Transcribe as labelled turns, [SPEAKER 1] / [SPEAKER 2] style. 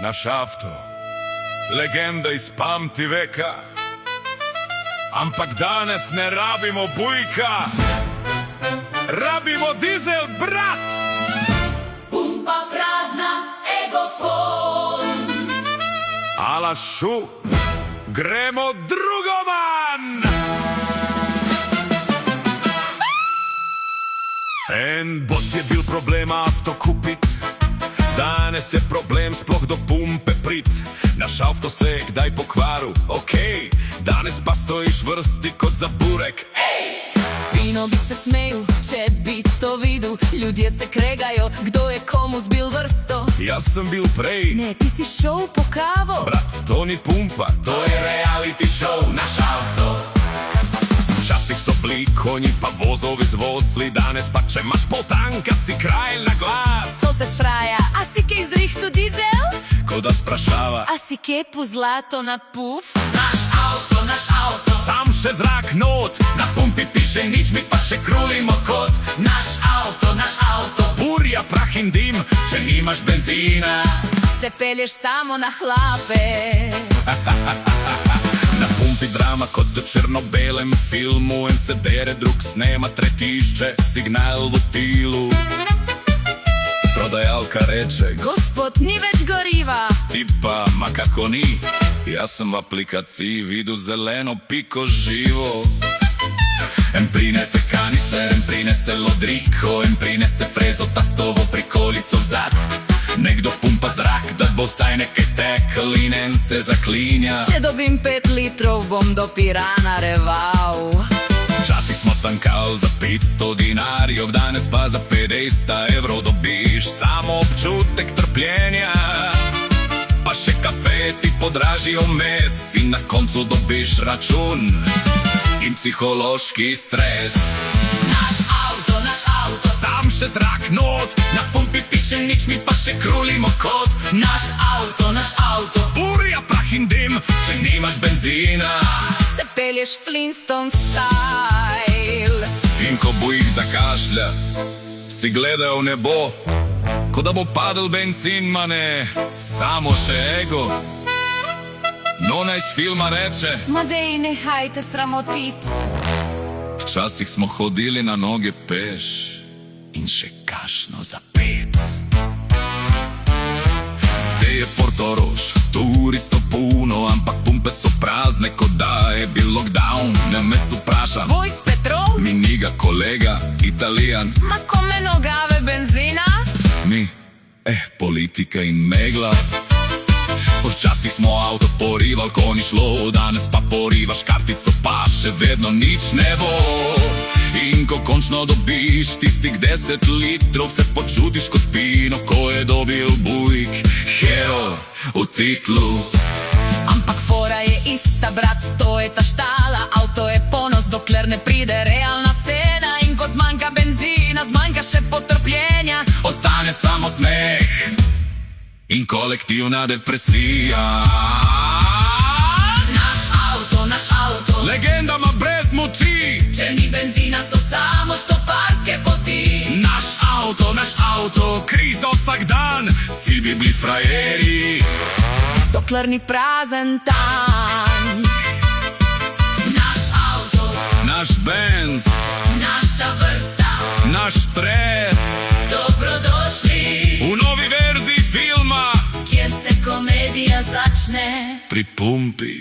[SPEAKER 1] naš avto, legenda iz pamti veka. Ampak danes ne rabimo bujka, rabimo dizel, brat!
[SPEAKER 2] Pumpa prazna, ego poln.
[SPEAKER 1] Ala šu, gremo drugoman! En bot je bil problem avto kupit, danes je problem sploh do pumpe prit. Naš avto se je kdaj pokvaril, okej, danes pa stojiš vrsti kot za burek.
[SPEAKER 2] Fino bi se smejil, če bi to videl. Ljudje se kregajo, kdo je komu zbil vrsto.
[SPEAKER 1] Jaz sem bil prej.
[SPEAKER 2] Ne, ti si šel po kavo.
[SPEAKER 1] Brat, to ni pumpa, to je reality show, naš avto. Včasih so bili konji pa vozovi z vozli, danes pa če imaš pol tanka, si kralj na glas.
[SPEAKER 2] Sosed šraja, a si kaj zrihtu dizel?
[SPEAKER 1] Ko da sprašava,
[SPEAKER 2] A si kepu zlato na puf?
[SPEAKER 1] naš avto, sam še zrak not. Na pumpi piše nič, mi pa še krulimo kot. Naš avto, burja, prah in dim, če nimaš benzina.
[SPEAKER 2] Se pelješ samo na hlape.
[SPEAKER 1] Na pumpi drama kot v črno-belem filmu. En se dere, drug snema, tretišče, signal v tilu. Prodajalka reče,
[SPEAKER 2] Gospod, ni več goriva.
[SPEAKER 1] ti pa, ma kako ni. Jaz sem v aplikaciji videl zeleno piko živo. En prinese kanister, en prinese lodriko, en prinese frezo, tastovo prikolico vzad. Nekdo pumpa zrak, da bo vsaj nekaj tekel, in en se zaklinja.
[SPEAKER 2] Če dobim 5 litrov, bom do Pirana reval.
[SPEAKER 1] Včasih smo tankal za 500 dinarjev, danes pa za 50 evrov dobiš samo občutek trpljenja. Pa še kafe ti podražijo mes in na koncu dobiš račun in psihološki stres. Naš avto, sam še zrak not. Na pumpi piše nič, mi pa še krulimo kot. Naš avto, burja, prah in dim, če nimaš benzina.
[SPEAKER 2] Se pelješ Flintstone style.
[SPEAKER 1] In ko bujih zakašlja, si gledal v nebo, ko da bo padel benzin, ma ne, samo še ego. Nona iz filma reče,
[SPEAKER 2] Madej, nehajte sramotit.
[SPEAKER 1] včasih smo hodili na noge peš in še kašno za 5. Zdaj je Portorož, turistov puno, ampak pumpe so prazne, kot da je bil lockdown. Nemec vpraša,
[SPEAKER 2] Vojs Petrol,
[SPEAKER 1] mi niga kolega, Italijan.
[SPEAKER 2] ma kome nogave benzina?
[SPEAKER 1] Mi, politika in megla. Včasih smo avto porival, ko ni šlo, danes pa porivaš kartico, pa še vedno nič ne bo. In ko končno dobiš tistih 10 litrov, se počutiš kot Pino, ko je dobil bujk hero v titlu.
[SPEAKER 2] Ampak fora je ista, brat, to je ta štala. Avto je ponos, dokler ne pride realna cena. In ko zmanjka benzina, zmanjka še potrpljenja.
[SPEAKER 1] Ostane samo smeh in kolektivna depresija.
[SPEAKER 2] Naš avto,
[SPEAKER 1] Legenda ma brez moči.
[SPEAKER 2] če ni benzina, so samo štoparske poti.
[SPEAKER 1] Naš avto, kriza vsak dan, si bi bili frajeri.
[SPEAKER 2] Dokler ni prazen tank. Naš avto,
[SPEAKER 1] Naš Benz,
[SPEAKER 2] naša vrsta,
[SPEAKER 1] naš stres,
[SPEAKER 2] dobrodošli,
[SPEAKER 1] v novi verziji filma
[SPEAKER 2] kjer se komedija začne.
[SPEAKER 1] pri pumpi.